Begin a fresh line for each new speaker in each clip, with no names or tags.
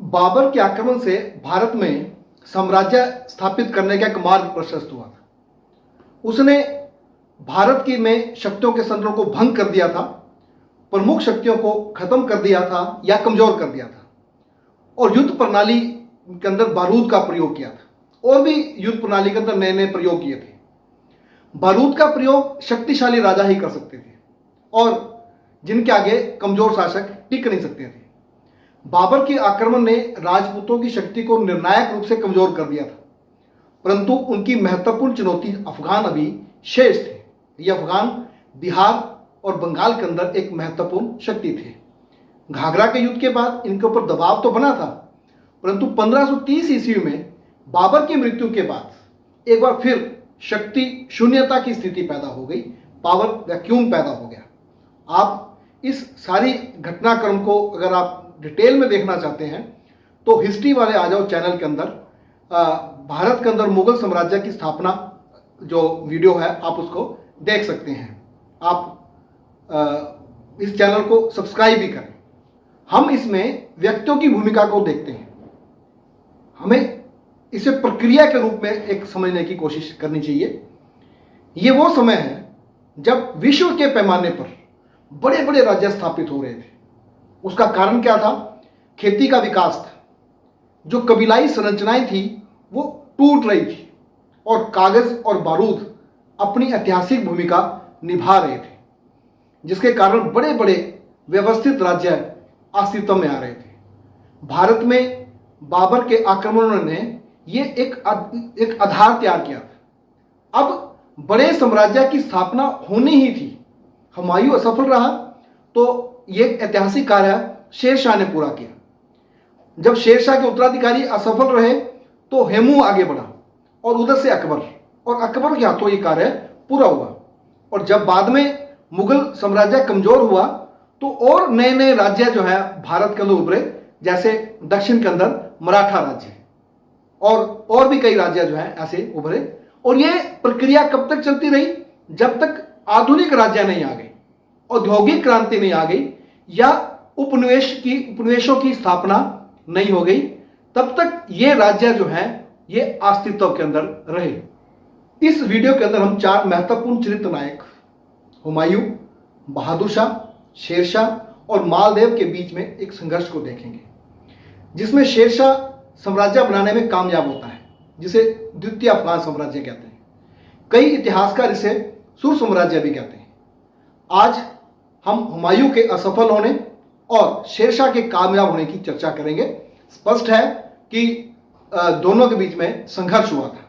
बाबर के आक्रमण से भारत में साम्राज्य स्थापित करने का एक मार्ग प्रशस्त हुआ था। उसने भारत की में शक्तियों के संतुलन को भंग कर दिया था, प्रमुख शक्तियों को खत्म कर दिया था या कमजोर कर दिया था, और युद्ध प्रणाली के अंदर बारूद का प्रयोग किया था। और भी युद्ध प्रणाली के अंदर नए नए प्रयोग किए थे। बारूद का प्रयोग शक्तिशाली राजा ही कर सकते थे और जिनके आगे कमजोर शासक टिक नहीं सकते थे। बाबर के आक्रमण ने राजपूतों की शक्ति को निर्णायक रूप से कमजोर कर दिया था, परंतु उनकी महत्वपूर्ण चुनौती अफगान अभी शेष थे। ये अफगान बिहार और बंगाल के अंदर एक महत्वपूर्ण शक्ति थे। घाघरा के युद्ध के बाद इनके ऊपर दबाव तो बना था, परंतु 1530 ईस्वी में बाबर की मृत्यु के बाद एक बार फिर शक्ति शून्यता की स्थिति पैदा हो गई, पावर वैक्यूम पैदा हो गया। आप इस सारी घटनाक्रम को अगर आप डिटेल में देखना चाहते हैं तो हिस्ट्री वाले आ जाओ चैनल के अंदर भारत के अंदर मुगल साम्राज्य की स्थापना जो वीडियो है आप उसको देख सकते हैं। आप इस चैनल को सब्सक्राइब भी करें। हम इसमें व्यक्तियों की भूमिका को देखते हैं। हमें इसे प्रक्रिया के रूप में एक समझने की कोशिश करनी चाहिए। ये वो समय है जब विश्व के पैमाने पर बड़े बड़े राज्य स्थापित हो रहे थे। उसका कारण क्या था? खेती का विकास था। जो कबीलाई संरचनाएं थी वो टूट रही थी और कागज और बारूद अपनी ऐतिहासिक भूमिका निभा रहे थे, जिसके कारण बड़े बड़े व्यवस्थित राज्य अस्तित्व में आ रहे थे। भारत में बाबर के आक्रमणों ने ये एक आधार तैयार किया था। अब बड़े साम्राज्य की स्थापना होनी ही थी। हुमायूं असफल रहा तो ये ऐतिहासिक कार्य शेरशाह ने पूरा किया। जब शेरशाह के उत्तराधिकारी असफल रहे तो हेमू आगे बढ़ा और उधर से अकबर, और अकबर के हाथों ये कार्य पूरा हुआ। और जब बाद में मुगल साम्राज्य कमजोर हुआ तो और नए नए राज्य जो है भारत के अंदर उभरे, जैसे दक्षिण के अंदर मराठा राज्य और भी कई राज्य जो है ऐसे उभरे। और ये प्रक्रिया कब तक चलती रही? जब तक आधुनिक राज्य नहीं आ गई, औद्योगिक क्रांति नहीं आ गई या उपनिवेशों की स्थापना नहीं हो गई, तब तक ये राज्य जो है ये अस्तित्व के अंदर रहे। इस वीडियो के अंदर हम 4 महत्वपूर्ण चरित्र नायक हुमायूं, बहादुर शाह, शेरशाह और मालदेव के बीच में एक संघर्ष को देखेंगे, जिसमें शेरशाह साम्राज्य बनाने में कामयाब होता है, जिसे द्वितीय अफगान साम्राज्य कहते हैं। कई इतिहासकार इसे सुर साम्राज्य भी कहते हैं। आज हम हुमायूं के असफल होने और शेरशाह के कामयाब होने की चर्चा करेंगे। स्पष्ट है कि दोनों के बीच में संघर्ष हुआ था।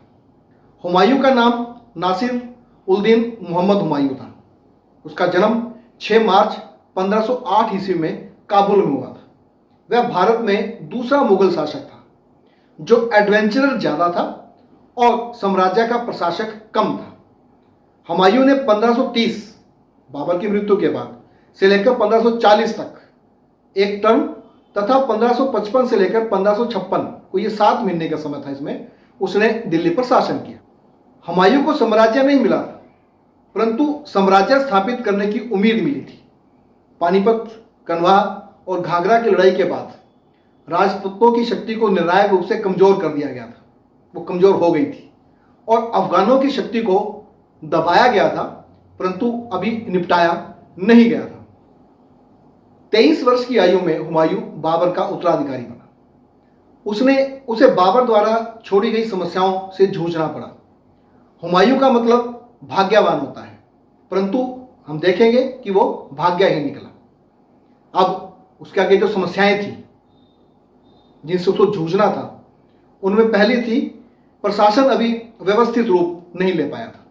हुमायूं का नाम नासिर उल दीन मोहम्मद हुमायूं था। उसका जन्म 6 मार्च 1508 ईस्वी में काबुल में हुआ था। वह भारत में दूसरा मुगल शासक था जो एडवेंचरर ज्यादा था और साम्राज्य का प्रशासक कम था। हुमायूं ने 1530 बाबर की मृत्यु के बाद से लेकर 1540 तक एक टर्म तथा 1555 से लेकर 1556 को ये 7 महीने का समय था, इसमें उसने दिल्ली पर शासन किया। हुमायूं को साम्राज्य नहीं मिला था, परंतु साम्राज्य स्थापित करने की उम्मीद मिली थी। पानीपत, कन्वा और घाघरा की लड़ाई के बाद राजपूतों की शक्ति को निर्णायक रूप से कमजोर कर दिया गया था। वो कमजोर हो गई थी और अफगानों की शक्ति को दबाया गया था, परंतु अभी निपटाया नहीं गया था। 23 वर्ष की आयु में हुमायूं बाबर का उत्तराधिकारी बना। उसे बाबर द्वारा छोड़ी गई समस्याओं से जूझना पड़ा। हुमायूं का मतलब भाग्यवान होता है, परंतु हम देखेंगे कि वो भाग्य ही निकला। अब उसके आगे जो समस्याएं थी जिनसे उसको जूझना था, उनमें पहली थी प्रशासन अभी व्यवस्थित रूप नहीं ले पाया था।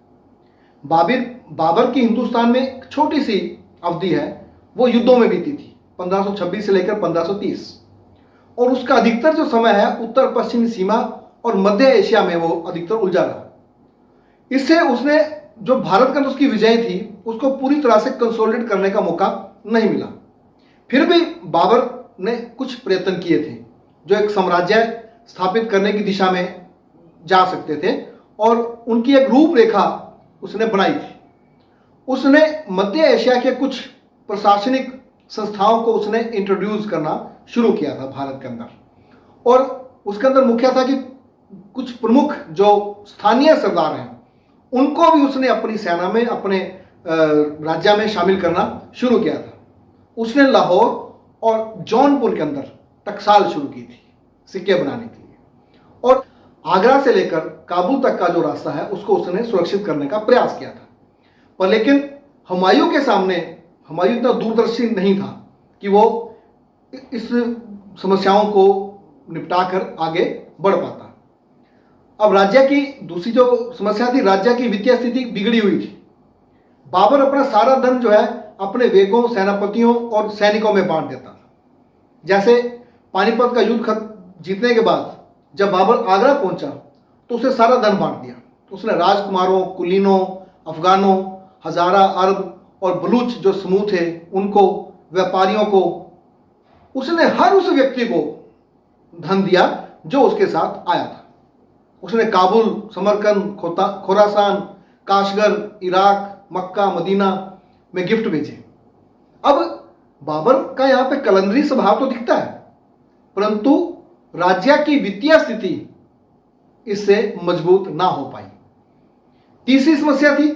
बाबर की हिंदुस्तान में एक छोटी सी अवधि है, वो युद्धों में बीती थी 1526 से लेकर 1530, और उसका अधिकतर जो समय है उत्तर पश्चिमी सीमा और मध्य एशिया में वो अधिकतर उलझा रहा। इससे उसने जो भारत के अंदर उसकी विजय थी उसको पूरी तरह से कंसोलिडेट करने का मौका नहीं मिला। फिर भी बाबर ने कुछ प्रयत्न किए थे जो एक साम्राज्य स्थापित करने की दिशा में जा सकते थे, और उनकी एक रूपरेखा उसने बनाई थी। उसने मध्य एशिया के कुछ प्रशासनिक संस्थाओं को उसने इंट्रोड्यूस करना शुरू किया था भारत के अंदर, और उसके अंदर मुख्य था कि कुछ प्रमुख जो स्थानीय सरदार हैं उनको भी उसने अपनी सेना में, अपने राज्य में शामिल करना शुरू किया था। उसने लाहौर और जौनपुर के अंदर टकसाल शुरू की थी सिक्के बनाने के लिए, और आगरा से लेकर काबुल तक का जो रास्ता है उसको उसने सुरक्षित करने का प्रयास किया था। पर लेकिन हुमायूं के सामने, हुमायूं इतना दूरदर्शी नहीं था कि वो इस समस्याओं को निपटाकर आगे बढ़ पाता। अब राज्य की दूसरी जो समस्या थी, राज्य की वित्तीय स्थिति बिगड़ी हुई थी। बाबर अपना सारा धन जो है अपने वेगों, सेनापतियों और सैनिकों में बांट देता था। जैसे पानीपत का युद्ध जीतने के बाद जब बाबर आगरा पहुंचा तो उसे सारा धन बांट दिया। तो उसने राजकुमारों, कुलीनों, अफगानों, हजारा, अरब और बलूच जो समूह थे उनको, व्यापारियों को, उसने हर उस व्यक्ति को धन दिया जो उसके साथ आया था। उसने Kabul, Samarkand, Khorasan, Kashgar, Iraq, Mecca, Medina में गिफ्ट भेजे। अब बाबर का यहां पे कलंदरी स्वभाव तो दिखता है, परंतु राज्य की वित्तीय स्थिति इससे मजबूत ना हो पाई। तीसरी समस्या थी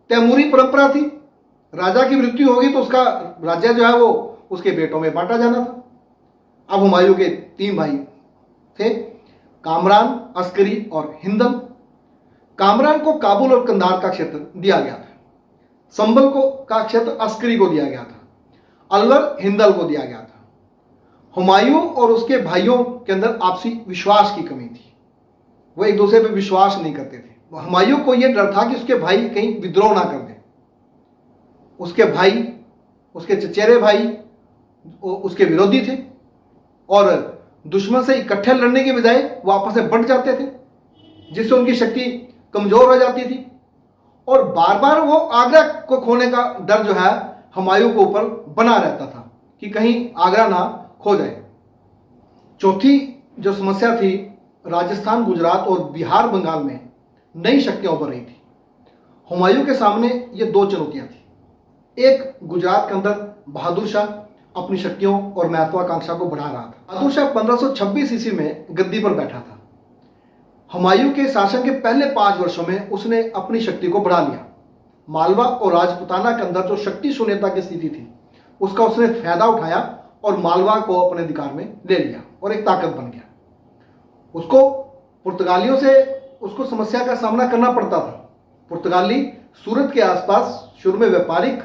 तैमूरी परंपरा थी। राजा की मृत्यु होगी तो उसका राज्य जो है वो उसके बेटों में बांटा जाना था। अब हुमायूं के 3 भाई थे, कामरान, अस्करी और हिंदल। कामरान को काबुल और कंधार का क्षेत्र दिया गया था। संभल का क्षेत्र अस्करी को दिया गया था। अलवर हिंदल को दिया गया था। हुमायूं और उसके भाइयों के अंदर आपसी विश्वास की कमी थी। वो एक दूसरे पर विश्वास नहीं करते थे। हुमायूं को यह डर था कि उसके भाई कहीं विद्रोह ना कर दें। उसके भाई, उसके चचेरे भाई उसके विरोधी थे और दुश्मन से इकट्ठे लड़ने के बजाय वो आपस में बंट जाते थे, जिससे उनकी शक्ति कमजोर हो जाती थी। और बार बार वो आगरा को खोने का डर जो है हुमायूं के ऊपर बना रहता था कि कहीं आगरा ना खो जाए। चौथी जो समस्या थी, राजस्थान, गुजरात और बिहार, बंगाल में नई शक्तियां उभर रही थी। हुमायूं के सामने ये 2 चुनौतियां थी। एक, गुजरात के अंदर बहादुर शाह अपनी शक्तियों और महत्वाकांक्षा को बढ़ा रहा था। बहादुर शाह 1526 ईस्वी में गद्दी पर बैठा था। हुमायूं के शासन के पहले 5 वर्षों में उसने अपनी शक्ति को बढ़ा लिया। मालवा और राजपुताना के अंदर जो शक्ति शून्यता की स्थिति थी उसका उसने फायदा उठाया और मालवा को अपने अधिकार में ले लिया और एक ताकत बन गया। उसको पुर्तगालियों से उसको समस्या का सामना करना पड़ता था। पुर्तगाली सूरत के आसपास शुरू में व्यापारिक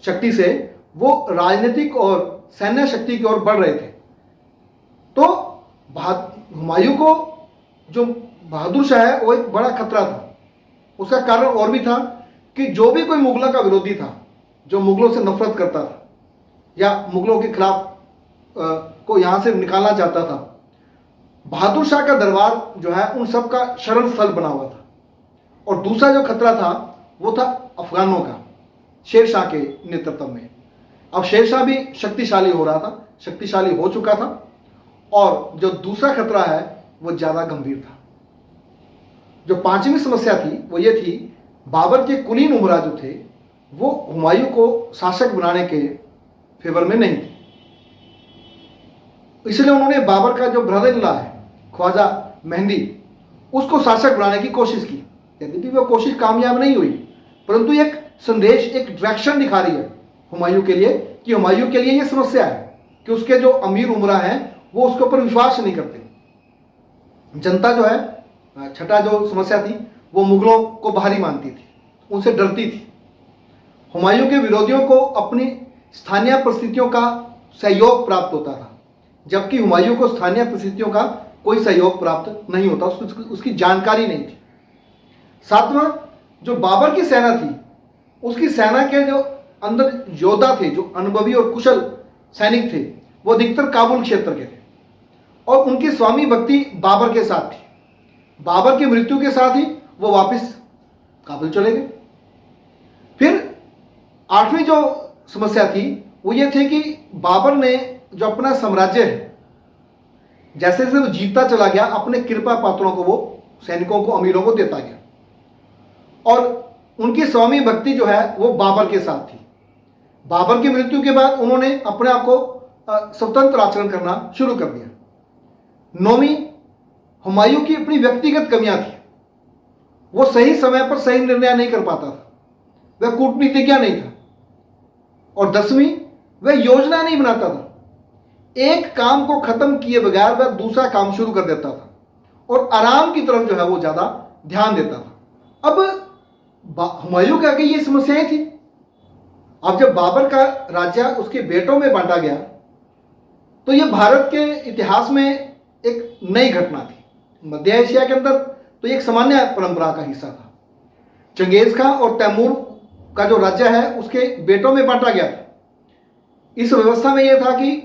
शक्ति से वो राजनीतिक और सैन्य शक्ति की ओर बढ़ रहे थे। तो हुमायूं को जो बहादुर शाह है वो एक बड़ा खतरा था। उसका कारण और भी था कि जो भी कोई मुगलों का विरोधी था, जो मुगलों से नफरत करता था या मुगलों के खिलाफ को यहां से निकालना चाहता था, बहादुर शाह का दरबार जो है उन सब का शरण स्थल बना हुआ था। और दूसरा जो खतरा था वो था अफगानों का, शेर शाह के नेतृत्व में। अब शेर शाह भी शक्तिशाली हो रहा था, शक्तिशाली हो चुका था, और जो दूसरा खतरा है वो ज्यादा गंभीर था। जो 5वीं समस्या थी वो ये थी, बाबर के कुलीन उमरा जो थे वो हुमायूं को शासक बनाने के फेवर में नहीं थे। इसलिए उन्होंने बाबर का जो ब्रदर इन लॉ है ख्वाजा मेहंदी, उसको शासक बनाने की कोशिश की। यद्यपि वो कोशिश कामयाब नहीं हुई, परंतु एक संदेश, एक डायरेक्शन दिखा रही है हुमायूं के लिए कि हुमायूं के लिए ये समस्या है कि उसके जो अमीर उमरा हैं वो उसके ऊपर विश्वास नहीं करते। जनता जो है, छठा जो समस्या थी, वो मुगलों को बाहरी मानती थी, उनसे डरती थी। हुमायूं के विरोधियों को अपनी स्थानीय परिस्थितियों का सहयोग प्राप्त होता था, जबकि हुमायूं को स्थानीय परिस्थितियों का कोई सहयोग प्राप्त नहीं होता, उसकी जानकारी नहीं थी। 7वां, जो बाबर की सेना थी, उसकी सेना के जो अंदर योद्धा थे, जो अनुभवी और कुशल सैनिक थे, वो अधिकतर काबुल क्षेत्र के थे और उनकी स्वामी भक्ति बाबर के साथ थी। बाबर की मृत्यु के साथ ही वो वापस काबुल चले गए। फिर 8वीं जो समस्या थी वो ये थे कि बाबर ने जो अपना साम्राज्य है, जैसे जैसे वो जीतता चला गया, अपने कृपा पात्रों को, वो सैनिकों को, अमीरों को देता गया और उनकी स्वामी भक्ति जो है वो बाबर के साथ थी। बाबर की मृत्यु के बाद उन्होंने अपने आप को स्वतंत्र आचरण करना शुरू कर दिया। नौवीं, हुमायूं की अपनी व्यक्तिगत कमियां थी, वो सही समय पर सही निर्णय नहीं कर पाता था, वह कूटनीतिज्ञ नहीं था। और 10वीं, वह योजना नहीं बनाता था, एक काम को खत्म किए बगैर वह दूसरा काम शुरू कर देता था और आराम की तरफ जो है वो ज्यादा ध्यान देता था। अब हुमायूं के आगे ये समस्याएं थी। अब जब बाबर का राज्य उसके बेटों में बांटा गया तो यह भारत के इतिहास में एक नई घटना थी। मध्य एशिया के अंदर तो एक सामान्य परंपरा का हिस्सा था। चंगेज खां और तैमूर का जो राज्य है उसके बेटों में बांटा गया था। इस व्यवस्था में यह था कि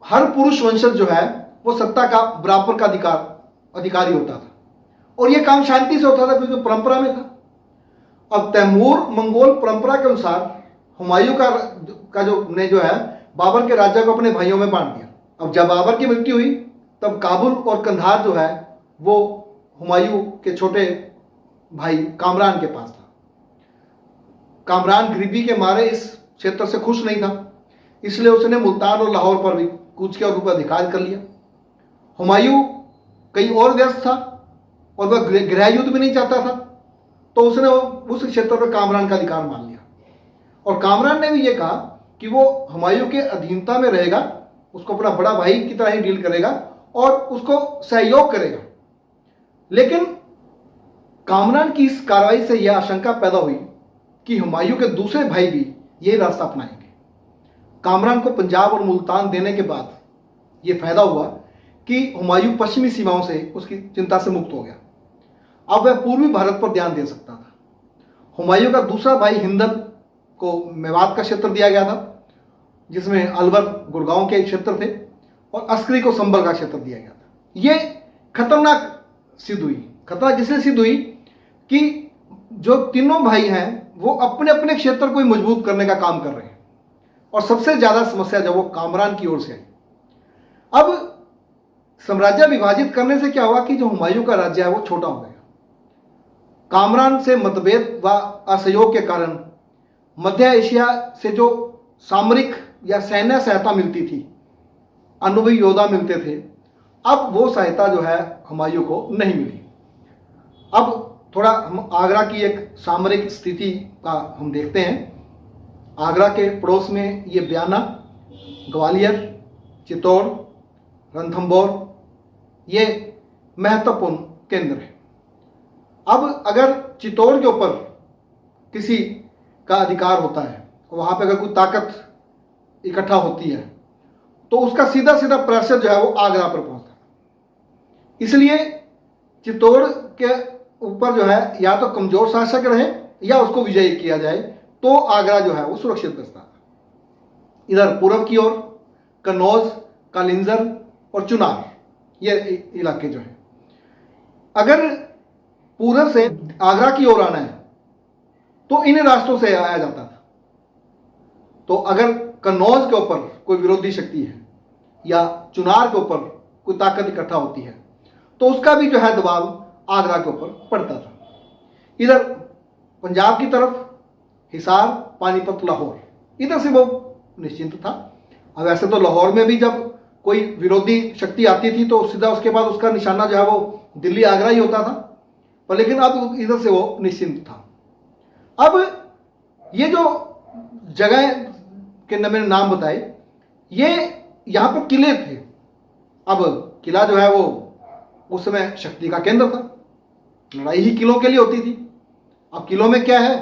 हर पुरुष वंशज जो है वो सत्ता का बराबर का अधिकारी होता था और यह काम शांति से होता था क्योंकि परंपरा में था। अब तैमूर मंगोल परंपरा के अनुसार हुमायूं का जो है बाबर के राज्य को अपने भाइयों में बांट दिया। अब जब बाबर की मृत्यु हुई तब काबुल और कंधार जो है वो हुमायूं के छोटे भाई कामरान के पास था। कामरान गरीबी के मारे इस क्षेत्र से खुश नहीं था, इसलिए उसने मुल्तान और लाहौर पर भी कूच के और अधिकार कर लिया। हुमायूं कहीं और व्यस्त था और वह गृह युद्ध भी नहीं चाहता था, तो उसने उस क्षेत्र पर कामरान का अधिकार मान लिया और कामरान ने भी यह कहा कि वो हुमायूं के अधीनता में रहेगा, उसको अपना बड़ा भाई की तरह ही डील करेगा और उसको सहयोग करेगा। लेकिन कामरान की इस कार्रवाई से यह आशंका पैदा हुई कि हुमायूं के दूसरे भाई भी यही रास्ता अपनाएंगे। कामरान को पंजाब और मुल्तान देने के बाद यह फायदा हुआ कि हुमायूं पश्चिमी सीमाओं से उसकी चिंता से मुक्त हो गया। अब वह पूर्वी भारत पर ध्यान दे सकता था। हुमायूं का दूसरा भाई हिंदन को मेवात का क्षेत्र दिया गया था, जिसमें अलवर गुड़गांव के क्षेत्र थे, और अस्करी को संभल का क्षेत्र दिया गया था। यह खतरनाक सिद्ध हुई। खतरनाक इसलिए सिद्ध हुई कि जो तीनों भाई हैं वो अपने अपने क्षेत्र को मजबूत करने का काम कर रहे हैं और सबसे ज्यादा समस्या जब वो कामरान की ओर से आई। अब साम्राज्य विभाजित करने से क्या हुआ कि जो हुमायूं का राज्य है वो छोटा हो गया। कामरान से मतभेद व असहयोग के कारण मध्य एशिया से जो सामरिक या सैन्य सहायता मिलती थी, अनुभवी योद्धा मिलते थे, अब वो सहायता जो है हुमायूं को नहीं मिली। अब थोड़ा हम आगरा की एक सामरिक स्थिति का हम देखते हैं। आगरा के पड़ोस में ये बयाना, ग्वालियर, चित्तौड़, रणथंभौर ये महत्वपूर्ण केंद्र है। अब अगर चित्तौड़ के ऊपर किसी का अधिकार होता है, वहां पे अगर कोई ताकत इकट्ठा होती है तो उसका सीधा सीधा प्रेशर जो है वो आगरा पर पहुंचता है। इसलिए चित्तौड़ के ऊपर जो है या तो कमजोर शासक रहे या उसको विजयी किया जाए तो आगरा जो है वो सुरक्षित बचता है। इधर पूर्व की ओर कन्नौज, कालिंजर और चुनार ये इलाके जो है, अगर पूर्व से आगरा की ओर आना है तो इन रास्तों से आया जाता था। तो अगर कन्नौज के ऊपर कोई विरोधी शक्ति है या चुनार के ऊपर कोई ताकत इकट्ठा होती है तो उसका भी जो है दबाव आगरा के ऊपर पड़ता था। इधर पंजाब की तरफ हिसार, पानीपत, लाहौर, इधर से वो निश्चिंत था। अब ऐसे तो लाहौर में भी जब कोई विरोधी शक्ति आती थी तो सीधा उसके बाद उसका निशाना जो है वो दिल्ली, आगरा ही होता था, पर लेकिन अब इधर से वो निश्चिंत था। अब ये जो जगह के मैंने नाम बताए, ये यहां पर किले थे। अब किला जो है वो उस समय शक्ति का केंद्र था, लड़ाई ही किलों के लिए होती थी। अब किलों में क्या है,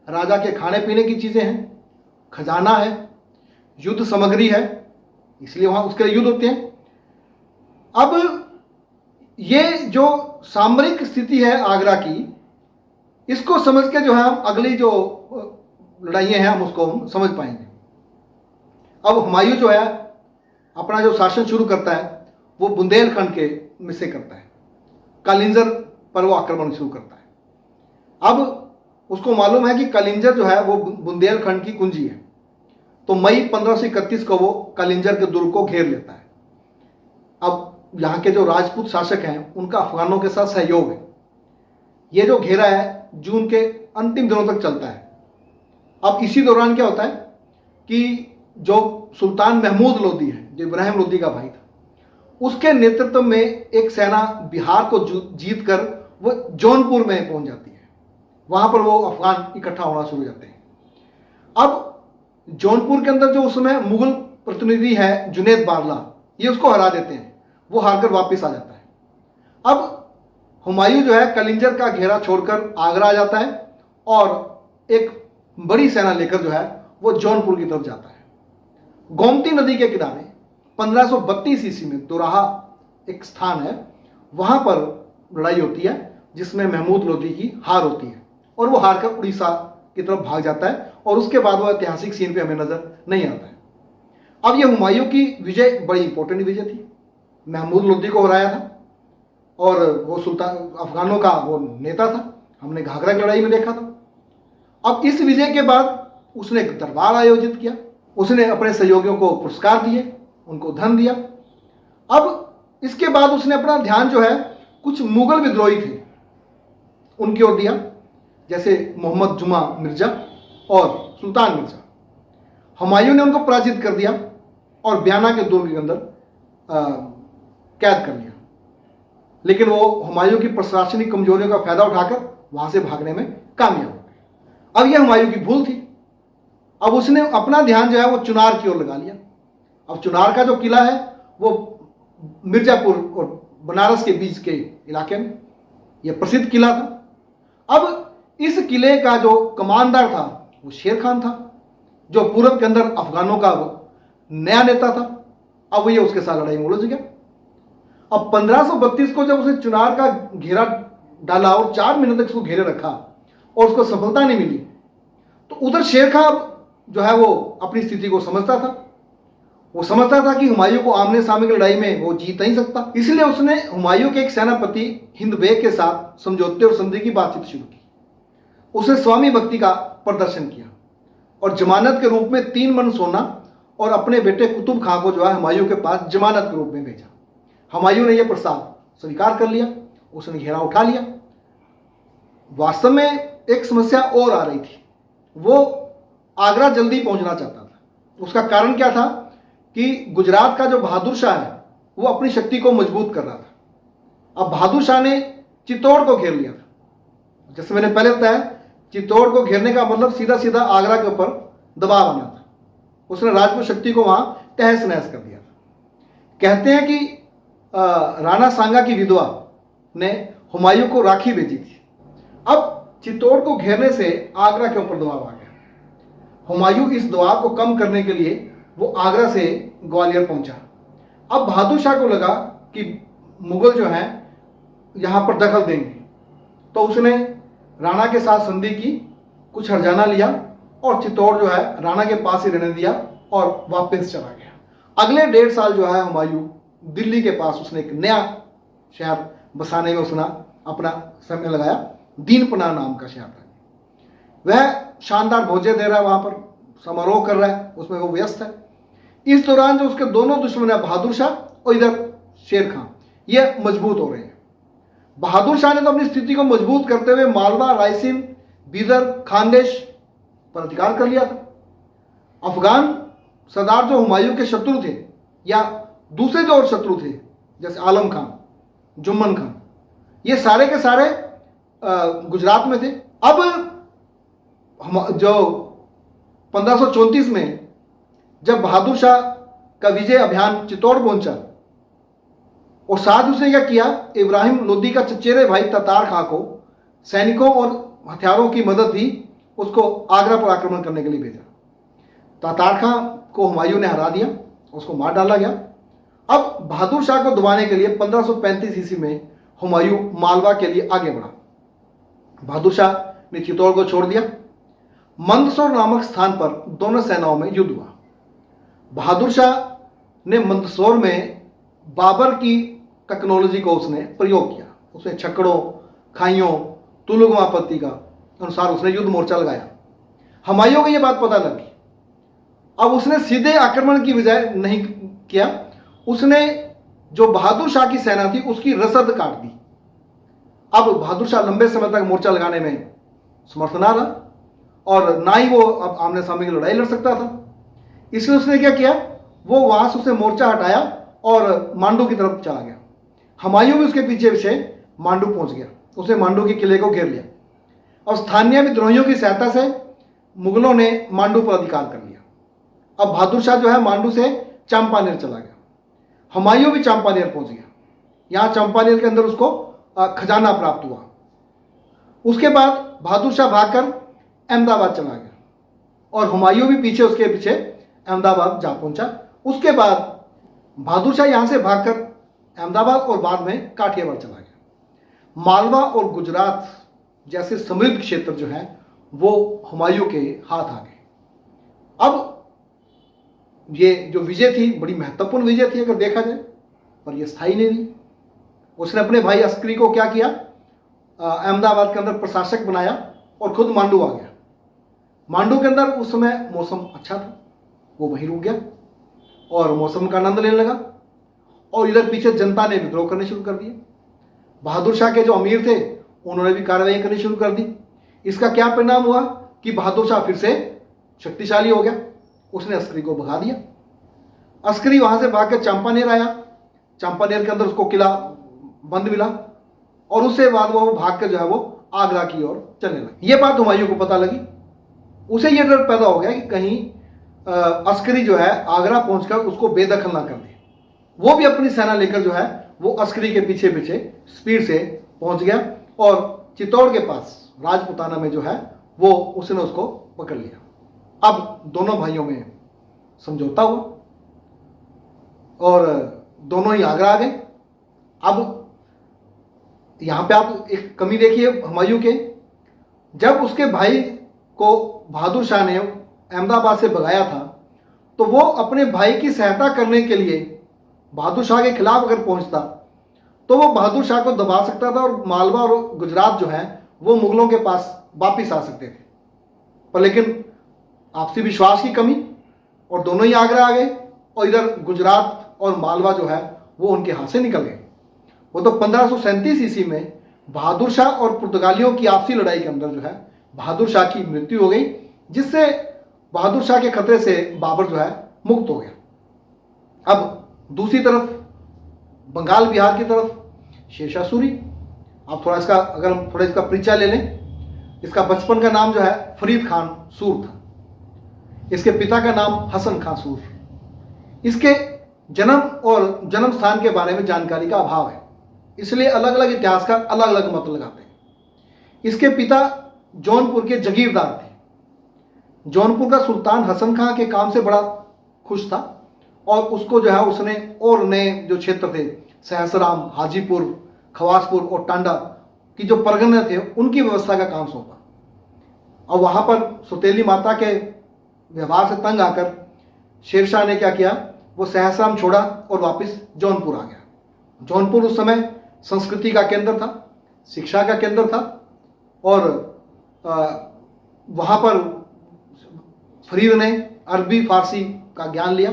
राजा के खाने पीने की चीजें हैं, खजाना है, युद्ध सामग्री है, इसलिए वहां उसके लिए युद्ध होते हैं। अब ये जो सामरिक स्थिति है आगरा की, इसको समझ के जो है हम अगली जो लड़ाइयां हैं हम उसको हम समझ पाएंगे। अब हुमायूं जो है अपना जो शासन शुरू करता है वो बुंदेलखंड के में से करता है। कालिंजर पर वो आक्रमण शुरू करता है। अब उसको मालूम है कि कालिंजर जो है वो बुंदेलखंड की कुंजी है, तो मई 1531 को वो कालिंजर के दुर्ग को घेर लेता है। अब यहाँ के जो राजपूत शासक हैं उनका अफगानों के साथ सहयोग है। ये जो घेरा है जून के अंतिम दिनों तक चलता है। अब इसी दौरान क्या होता है कि जो सुल्तान महमूद लोदी है, जो इब्राहिम लोदी का भाई था, उसके नेतृत्व में एक सेना बिहार को जीत कर वो जौनपुर में पहुंच जाती है। वहां पर वो अफगान इकट्ठा होना शुरू हो जाते हैं। अब जौनपुर के अंदर जो उस समय मुगल प्रतिनिधि है जुनैद बारला, ये उसको हरा देते हैं, वो हारकर वापस आ जाता है। अब हुमायूं जो है कलिंजर का घेरा छोड़कर आगरा आ जाता है और एक बड़ी सेना लेकर जो है वो जौनपुर की तरफ जाता है। गोमती नदी के किनारे 1532 ईस्वी में दोराहा एक स्थान है, वहां पर लड़ाई होती है जिसमें महमूद लोदी की हार होती है और वो हारकर उड़ीसा की तरफ भाग जाता है और उसके बाद वो ऐतिहासिक सीन पे हमें नजर नहीं आता है। अब ये हुमायूं की विजय बड़ी इंपॉर्टेंट विजय थी। महमूद लोदी को हराया था और वो सुल्तान अफगानों का वो नेता था, हमने घाघरा की लड़ाई में देखा था। अब इस विजय के बाद उसने एक दरबार आयोजित किया, उसने अपने सहयोगियों को पुरस्कार दिए, उनको धन दिया। अब इसके बाद उसने अपना ध्यान जो है कुछ मुगल विद्रोही थे उनकी ओर दिया, जैसे मोहम्मद जुमा मिर्जा और सुल्तान मिर्जा। हुमायूं ने उनको पराजित कर दिया और बयाना के दुर्ग के अंदर कैद कर लिया, लेकिन वो हुमायूं की प्रशासनिक कमजोरियों का फायदा उठाकर वहां से भागने में कामयाब हो गए। अब यह हुमायूं की भूल थी। अब उसने अपना ध्यान जो है वो चुनार की ओर लगा लिया। अब चुनार का जो किला है वो मिर्जापुर और बनारस के बीच के इलाके में यह प्रसिद्ध किला था। अब इस किले का जो कमांडर था वो शेर खान था, जो पूरब के अंदर अफगानों का नया नेता था। अब ये उसके साथ लड़ाई में उलझ गया। अब 1532 को जब उसने चुनार का घेरा डाला और 4 महीने तक उसको घेरे रखा और उसको सफलता नहीं मिली, तो उधर शेर खान जो है वो अपनी स्थिति को समझता था। वो समझता था कि हुमायूं को आमने सामने की लड़ाई में वो जीत नहीं सकता, इसलिए उसने हुमायूं के एक सेनापति हिंद बेग के साथ समझौते और संधि की बातचीत शुरू की। उसने स्वामी भक्ति का प्रदर्शन किया और जमानत के रूप में 3 मन सोना और अपने बेटे कुतुब खां को जो है हुमायूं के पास जमानत के रूप में भेजा। हुमायूं ने यह प्रस्ताव स्वीकार कर लिया, उसने घेरा उठा लिया। वास्तव में एक समस्या और आ रही थी, वो आगरा जल्दी पहुंचना चाहता था। उसका कारण क्या था कि गुजरात का जो बहादुर शाह है वो अपनी शक्ति को मजबूत कर रहा था। अब बहादुर शाह ने चित्तौड़ को घेर लिया था। जैसे मैंने पहले बताया, चित्तौड़ को घेरने का मतलब सीधा सीधा आगरा के ऊपर दबाव आना था। उसने राजपूत शक्ति को वहां तहस नहस कर दिया था। कहते हैं कि राणा सांगा की विधवा ने हुमायूं को राखी भेजी थी। अब चित्तौड़ को घेरने से आगरा के ऊपर दबाव आ गया। हुमायूं इस दबाव को कम करने के लिए वो आगरा से ग्वालियर पहुंचा। अब बहादुर शाह को लगा कि मुगल जो हैं यहां पर दखल देंगे, तो उसने राणा के साथ संधि की, कुछ हरजाना लिया और चित्तौड़ जो है राणा के पास ही रहने दिया और वापस चला गया। अगले 1.5 साल जो है हुमायूं दिल्ली के पास उसने एक नया शहर बसाने में उसने अपना समय लगाया। दीनपना नाम का शहर था। वह शानदार भोजन दे रहा है, वहां पर समारोह कर रहा है, उसमें वो व्यस्त है। इस दौरान जो उसके दोनों दुश्मन है बहादुर शाह और इधर शेर खान, ये मजबूत हो रहे हैं। बहादुर शाह ने तो अपनी स्थिति को मजबूत करते हुए मालवा, रायसेन, बीदर, खानदेश पर अधिकार कर लिया था। अफगान सरदार जो हुमायूं के शत्रु थे या दूसरे जो और शत्रु थे जैसे आलम खान, जुम्मन खान, ये सारे के सारे गुजरात में थे। अब जो 1534 में जब बहादुर शाह का विजय अभियान चित्तौड़ पहुंचा और साथ उसने क्या किया, इब्राहिम लोदी का चचेरे भाई तातार खां को सैनिकों और हथियारों की मदद दी, उसको आगरा पर आक्रमण करने के लिए भेजा। तातार खां को हुमायूं ने हरा दिया, उसको मार डाला गया। अब बहादुर शाह को दबाने के लिए 1535 ईस्वी में हुमायूं मालवा के लिए आगे बढ़ा। बहादुर शाह ने चित्तौड़ को छोड़ दिया। मंदसौर नामक स्थान पर दोनों सेनाओं में युद्ध हुआ। बहादुर शाह ने मंदसौर में बाबर की टेक्नोलॉजी को उसने प्रयोग किया। उसने छकड़ों, खाइयों, तुलुगमा पत्ती का अनुसार उसने युद्ध मोर्चा लगाया। हुमायूं को यह बात पता लगी। अब उसने सीधे आक्रमण की बजाय नहीं किया, उसने जो बहादुर शाह की सेना थी उसकी रसद काट दी। अब बहादुर शाह लंबे समय तक मोर्चा लगाने में समर्थ ना रहा और ना ही वो अब आमने सामने की लड़ाई लड़ सकता था। इसलिए उसने क्या किया, वो वहां से उसने मोर्चा हटाया और मांडू की तरफ चला गया। हुमायूं भी उसके पीछे पीछे मांडू पहुंच गया। उसने मांडू के किले को घेर लिया और स्थानीय विद्रोहियों की सहायता से मुगलों ने मांडू पर अधिकार कर लिया। अब बहादुर शाह जो है मांडू से चंपानेर चला गया। हुमायूं भी चंपानेर पहुंच गया। यहाँ चंपानेर के अंदर उसको खजाना प्राप्त हुआ। उसके बाद बहादुर शाह भागकर अहमदाबाद चला गया और हुमायूं भी पीछे उसके पीछे अहमदाबाद जा पहुंचा। उसके बाद बहादुर शाह यहाँ से भागकर अहमदाबाद और बाद में काठियावाड़ चला गया। मालवा और गुजरात जैसे समृद्ध क्षेत्र जो है वो हुमायूं के हाथ आ गए। अब ये जो विजय थी बड़ी महत्वपूर्ण विजय थी अगर देखा जाए, पर यह स्थायी नहीं रही। उसने अपने भाई अस्करी को क्या किया, अहमदाबाद के अंदर प्रशासक बनाया और खुद मांडू आ गया। मांडू के अंदर उस समय मौसम अच्छा था, वो वहीं रुक गया और मौसम का आनंद लेने लगा। और इधर पीछे जनता ने विद्रोह करने शुरू कर दिए। बहादुर शाह के जो अमीर थे उन्होंने भी कार्रवाई करनी शुरू कर दी। इसका क्या परिणाम हुआ कि बहादुर शाह फिर से शक्तिशाली हो गया। उसने अस्करी को भगा दिया। अस्करी वहां से भागकर चंपानेर आया। चंपानेर के अंदर उसको किला बंद मिला और उससे बाद वो भागकर जो है वो आगरा की ओर चलने लगा। ये बात हुमायूं को पता लगी। उसे ये डर पैदा हो गया कि कहीं अस्करी जो है आगरा पहुंचकर उसको बेदखल ना कर दे। वो भी अपनी सेना लेकर जो है वो अस्करी के पीछे पीछे स्पीड से पहुंच गया और चित्तौड़ के पास राजपुताना में जो है वो उसने उसको पकड़ लिया। अब दोनों भाइयों में समझौता हुआ और दोनों ही आगरा आ गए। अब यहां पे आप एक कमी देखिए हुमायूं के, जब उसके भाई को बहादुर शाह ने अहमदाबाद से भगाया था तो वो अपने भाई की सहायता करने के लिए बहादुर शाह के खिलाफ अगर पहुंचता तो वो बहादुर शाह को दबा सकता था और मालवा और गुजरात जो है वो मुगलों के पास वापिस आ सकते थे। पर लेकिन आपसी विश्वास की कमी और दोनों ही आगरा आ गए और इधर गुजरात और मालवा जो है वो उनके हाथ से निकल गए। वो तो 1537 ईस्वी में बहादुर शाह और पुर्तगालियों की आपसी लड़ाई के अंदर जो है बहादुर शाह की मृत्यु हो गई, जिससे बहादुर शाह के खतरे से बाबर जो है मुक्त हो गया। अब दूसरी तरफ बंगाल बिहार की तरफ शेरशाह सूरी। आप थोड़ा इसका अगर हम थोड़ा इसका परिचय ले लें, इसका बचपन का नाम जो है फरीद खान सूर था। इसके पिता का नाम हसन खान सूर। इसके जन्म और जन्म स्थान के बारे में जानकारी का अभाव है, इसलिए अलग अलग इतिहासकार अलग अलग मत लगाते हैं। इसके पिता जौनपुर के जगीरदार थे। जौनपुर का सुल्तान हसन खां के काम से बड़ा खुश था और उसको जो है उसने और नए जो क्षेत्र थे सहसराम, हाजीपुर, खवासपुर और टांडा की जो परगने थे उनकी व्यवस्था का काम सौंपा। और वहां पर सौतेली माता के व्यवहार से तंग आकर शेरशाह ने क्या किया, वो सहसराम छोड़ा और वापस जौनपुर आ गया। जौनपुर उस समय संस्कृति का केंद्र था, शिक्षा का केंद्र था और वहां पर फरीद ने अरबी फारसी का ज्ञान लिया,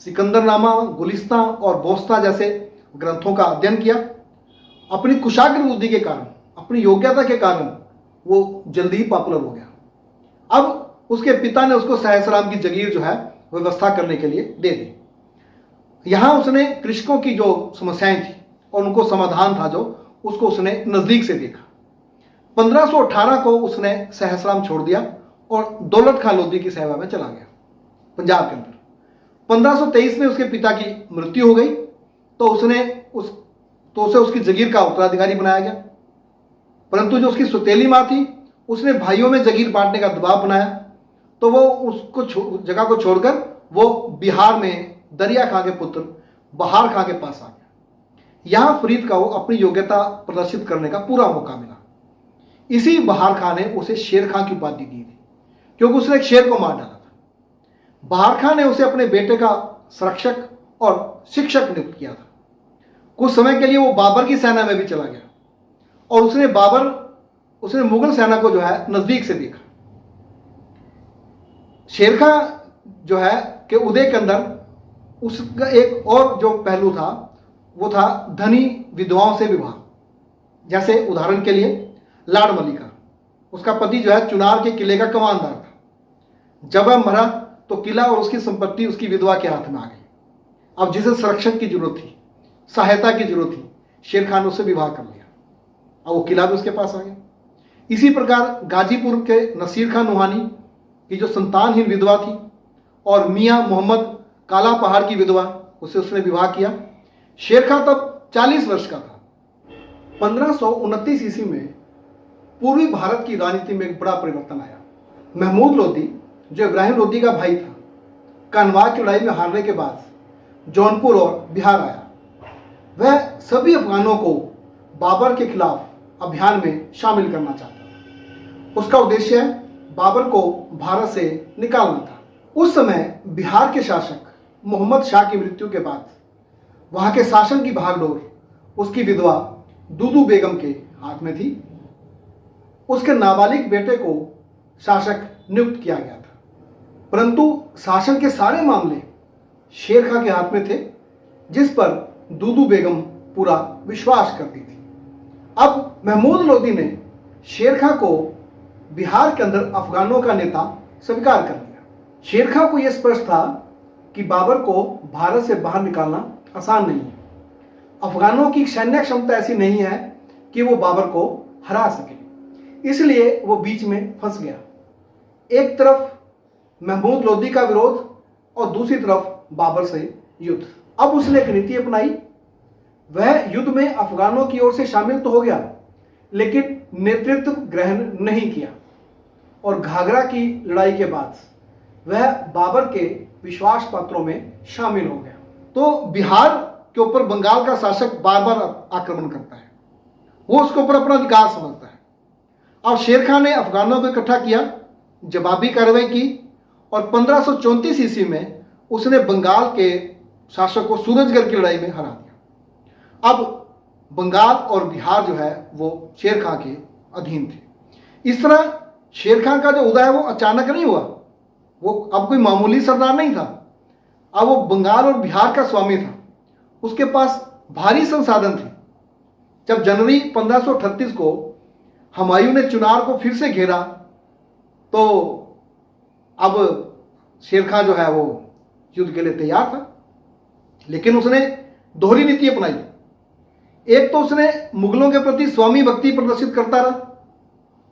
सिकंदरनामा, गुलिस्तां और बोस्ता जैसे ग्रंथों का अध्ययन किया। अपनी कुशाग्र बुद्धि के कारण, अपनी योग्यता के कारण वो जल्दी ही पॉपुलर हो गया। अब उसके पिता ने उसको सहसराम की जगीर जो है व्यवस्था करने के लिए दे दी। यहां उसने कृषकों की जो समस्याएं थी और उनको समाधान था जो उसको उसने नजदीक से देखा। 1518 को उसने सहसराम छोड़ दिया और दौलत खां लोधी की सेवा में चला गया पंजाब के अंदर। 1523 में उसके पिता की मृत्यु हो गई तो उसे उसकी जगीर का उत्तराधिकारी बनाया गया। परंतु जो उसकी सौतेली मां थी उसने भाइयों में जगीर बांटने का दबाव बनाया तो वो उसको जगह को छोड़कर वो बिहार में दरिया खां के पुत्र बहार खां के पास आ गया। यहां फरीद का वो अपनी योग्यता प्रदर्शित करने का पूरा मौका मिला। इसी बहार खां ने उसे शेर खां की उपाधि दी थी क्योंकि उसने एक शेर को मार डाला था। बहार खां ने उसे अपने बेटे का संरक्षक और शिक्षक नियुक्त किया था। कुछ समय के लिए वो बाबर की सेना में भी चला गया और उसने मुगल सेना को जो है नजदीक से देखा। शेर खां जो है के उदय के अंदर उसका एक और जो पहलू था वो था धनी विधवाओं से विवाह। जैसे उदाहरण के लिए लाड़ मलिका, उसका पति जो है चुनार के किले का कमानदार था। जब वह मरा तो किला और उसकी संपत्ति उसकी विधवा के हाथ में आ गई। अब जिसे संरक्षण की जरूरत थी, सहायता की जरूरत थी, शेर खान ने उससे विवाह कर लिया। अब वो किला भी उसके पास आ गया। इसी प्रकार गाजीपुर के नसीर खान नुहानी की जो संतानहीन विधवा थी और मियाँ मोहम्मद काला पहाड़ की विधवा, उससे उसने विवाह किया। शेर खान तब 40 वर्ष का था। 1529 ईस्वी में पूर्वी भारत की राजनीति में एक बड़ा परिवर्तन आया। महमूद लोदी, जो इब्राहिम लोदी का भाई था, कानवा की लड़ाई में हारने के बाद जौनपुर और बिहार आया। वह सभी अफगानों को बाबर के खिलाफ अभियान में शामिल करना चाहता था। उसका उद्देश्य बाबर को भारत से निकालना था। उस समय बिहार के शासक मोहम्मद शाह की मृत्यु के बाद वहां के शासन की भागडोर उसकी विधवा दूदू बेगम के हाथ में थी। उसके नाबालिग बेटे को शासक नियुक्त किया गया था, परंतु शासन के सारे मामले शेर खां के हाथ में थे, जिस पर दूदू बेगम पूरा विश्वास करती थी। अब महमूद लोदी ने शेर खां को बिहार के अंदर अफगानों का नेता स्वीकार कर लिया। शेर खां को यह स्पष्ट था कि बाबर को भारत से बाहर निकालना आसान नहीं है। अफगानों की सैन्य क्षमता ऐसी नहीं है कि वो बाबर को हरा सके, इसलिए वो बीच में फंस गया। एक तरफ महमूद लोदी का विरोध और दूसरी तरफ बाबर से युद्ध। अब उसने एक नीति अपनाई। वह युद्ध में अफगानों की ओर से शामिल तो हो गया, लेकिन नेतृत्व ग्रहण नहीं किया और घाघरा की लड़ाई के बाद वह बाबर के विश्वास पात्रों में शामिल हो गया। तो बिहार के ऊपर बंगाल का शासक बार बार आक्रमण करता है, वो उसके ऊपर अपना अधिकार समझता है। अब शेर खान ने अफगानों को इकट्ठा किया, जवाबी कार्रवाई की और 1534 ईस्वी में उसने बंगाल के शासक को सूरजगढ़ की लड़ाई में हरा दिया। अब बंगाल और बिहार जो है वो शेर खान के अधीन थे। इस तरह शेर खान का जो उदय है वो अचानक नहीं हुआ। वो अब कोई मामूली सरदार नहीं था, अब वो बंगाल और बिहार का स्वामी था। उसके पास भारी संसाधन थे। जब जनवरी 1538 को हुमायूं ने चुनार को फिर से घेरा, तो अब शेर खान जो है वो युद्ध के लिए तैयार था, लेकिन उसने दोहरी नीति अपनाई। एक तो उसने मुगलों के प्रति स्वामी भक्ति प्रदर्शित करता रहा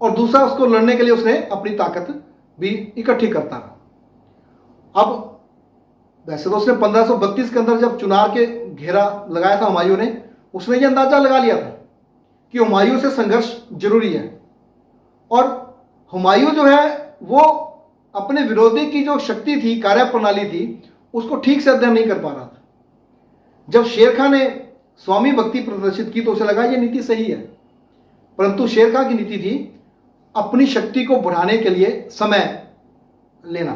और दूसरा उसको लड़ने के लिए उसने अपनी ताकत भी इकट्ठी करता रहा। अब वैसे तो उसने 1532 के अंदर जब चुनार के घेरा लगाया था हुमायूं ने, उसने ये अंदाजा लगा लिया था कि हुमायूं से संघर्ष जरूरी है और हुमायूं जो है वो अपने विरोधी की जो शक्ति थी, कार्य प्रणाली थी, उसको ठीक से अध्ययन नहीं कर पा रहा था। जब शेर खान ने स्वामी भक्ति प्रदर्शित की तो उसे लगा ये नीति सही है, परंतु शेर खान की नीति थी अपनी शक्ति को बढ़ाने के लिए समय लेना।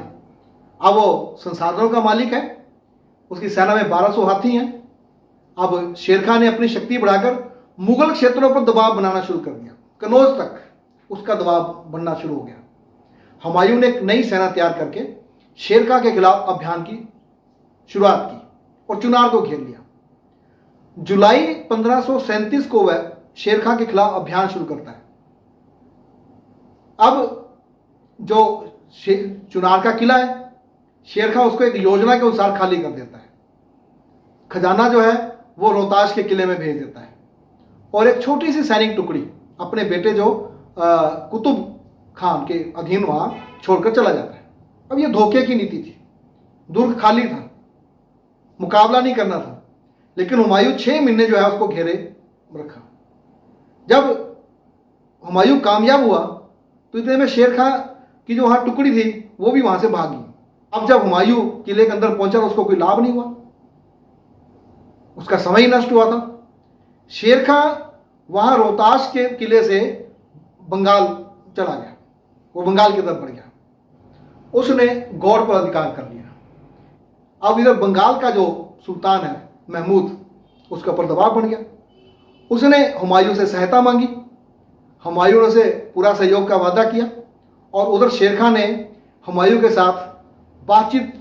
अब वो संसाधनों का मालिक है, उसकी सेना में 1200 हाथी हैं। अब शेर खान ने अपनी शक्ति बढ़ाकर मुगल क्षेत्रों पर दबाव बनाना शुरू कर दिया। कनौज तक उसका दबाव बनना शुरू हो गया। हुमायूं ने एक नई सेना तैयार करके शेर खान के खिलाफ अभियान की शुरुआत की और चुनार को घेर लिया। जुलाई 1537 को वह शेर खान के खिलाफ अभियान शुरू करता है। अब जो चुनार का किला है, शेर खान उसको एक योजना के अनुसार खाली कर देता है। खजाना जो है वो रोहताश के किले में भेज देता है और एक छोटी सी सैनिक टुकड़ी अपने बेटे जो कुतुब खान के अधीन वहां छोड़कर चला जाता है। अब ये धोखे की नीति थी, दुर्ग खाली था, मुकाबला नहीं करना था, लेकिन हुमायूं 6 महीने जो है उसको घेरे रखा। जब हुमायूं कामयाब हुआ तो इतने में शेर खान की जो वहां टुकड़ी थी वो भी वहां से भागी। अब जब हुमायूं किले के अंदर पहुंचा तो उसको कोई लाभ नहीं हुआ, उसका समय ही नष्ट हुआ था। शेर खान वहां रोहताश के किले से बंगाल चला गया, वो बंगाल की तरफ बढ़ गया। उसने गौड़ पर अधिकार कर लिया। अब इधर बंगाल का जो सुल्तान है महमूद, उसके ऊपर दबाव बढ़ गया। उसने हुमायूं से सहायता मांगी, हुमायूं ने उसे पूरा सहयोग का वादा किया और उधर शेर खान ने हुमायूं के साथ बातचीत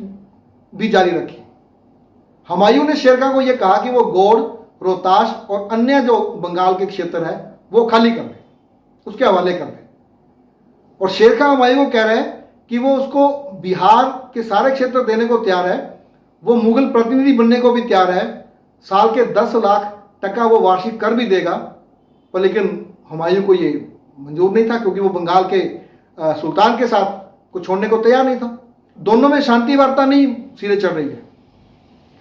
भी जारी रखी। हुमायूं ने शेर खान को यह कहा कि वो गौड़, रोहताश और अन्य जो बंगाल के क्षेत्र है वो खाली कर दे, उसके हवाले कर दे। और शेर खान हुमायूं को कह रहे हैं कि वो उसको बिहार के सारे क्षेत्र देने को तैयार है, वो मुगल प्रतिनिधि बनने को भी तैयार है, साल के 10 लाख टका वो वार्षिक कर भी देगा, पर लेकिन हुमायूं को ये मंजूर नहीं था, क्योंकि वो बंगाल के सुल्तान के साथ को छोड़ने को तैयार नहीं था। दोनों में शांति वार्ता नहीं सिरे चढ़ रही है,